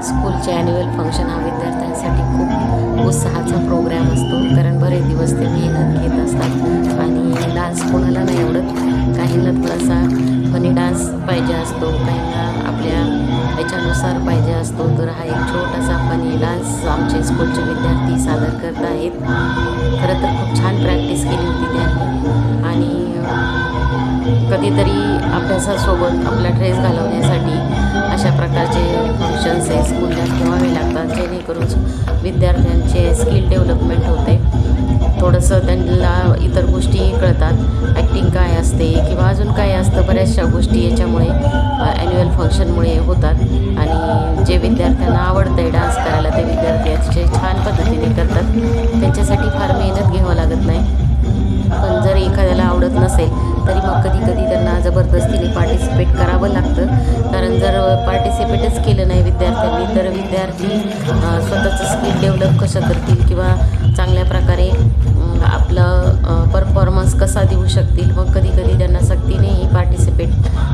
स्कूलचे annual function हा विद्यार्थ्यांसाठी खूप उत्साहाचा प्रोग्रॅम असतो, कारण बरेच दिवस ते मेहनत घेत असतात आणि डान्स कोणाला नाही आवडत. काहींना थोडासा फनी डान्स पाहिजे असतो, काहींना आपल्या याच्यानुसार पाहिजे असतो. तर हा एक छोटासा फनी डान्स आमचे स्कूलचे विद्यार्थी सादर करत आहेत. खरं तर खूप छान प्रॅक्टिस केली होती त्यांनी आणि कधीतरी अभ्यासासोबत आपला ड्रेस घालवण्यासाठी अशा प्रकारचे फंक्शन्स हे स्कूलला ठेवावे लागतात, जेणेकरून विद्यार्थ्यांचे स्किल डेव्हलपमेंट होते. थोडंसं त्यांना इतर गोष्टीही कळतात, ॲक्टिंग काय असते किंवा अजून काय असतं. बऱ्याचशा गोष्टी याच्यामुळे ॲन्युअल फंक्शनमुळे होतात आणि जे विद्यार्थ्यांना आवडतं आहे डान्स करायला ते विद्यार्थी अतिशय छान पद्धतीने करतात. त्यांच्यासाठी फार मेहनत घ्यावं लागत नाही. पण जर एखाद्याला आवडत नसेल तरी मग कधी कधी त्यांना जबरदस्तीने पार्टिसिपेट करावं लागतं, कारण जर पार्टिसिपेटच केलं नाही विद्यार्थ्यांनी तर विद्यार्थी स्वतःचं स्किल डेव्हलप कसं करतील किंवा चांगल्या प्रकारे आपलं परफॉर्मन्स कसा देऊ शकतील. मग कधी कधी त्यांना सक्तीनेही पार्टिसिपेट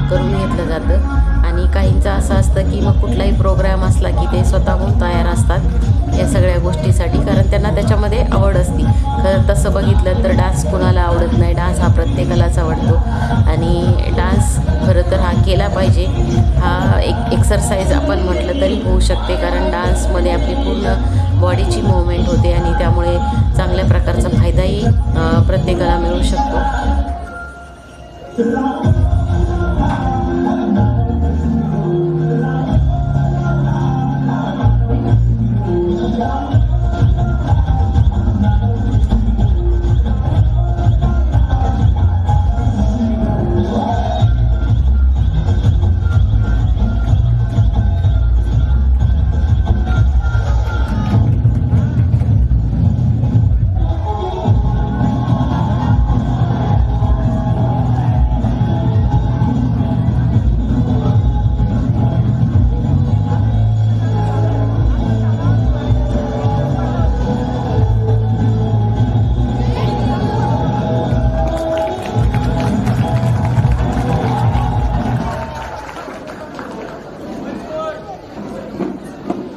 करून घेतलं जातं आणि काहींचं असं असतं की मग कुठलाही प्रोग्राम असला की ते स्वतःहून तयार असतात या सगळ्या गोष्टीसाठी, कारण त्यांना त्याच्यामध्ये आवड असते. खरं तसं बघितलं तर डान्स कोणाला आवडत नाही, डान्स हा प्रत्येकालाच आवडतो आणि डान्स खरं तर हा केला पाहिजे. हा एक एक्सरसाइज आपण म्हटलं तरी होऊ शकते, कारण डान्समध्ये आपली पूर्ण बॉडीची मूवमेंट होते आणि त्यामुळे चांगल्या प्रकारचा फायदाही प्रत्येकाला मिळू शकतो.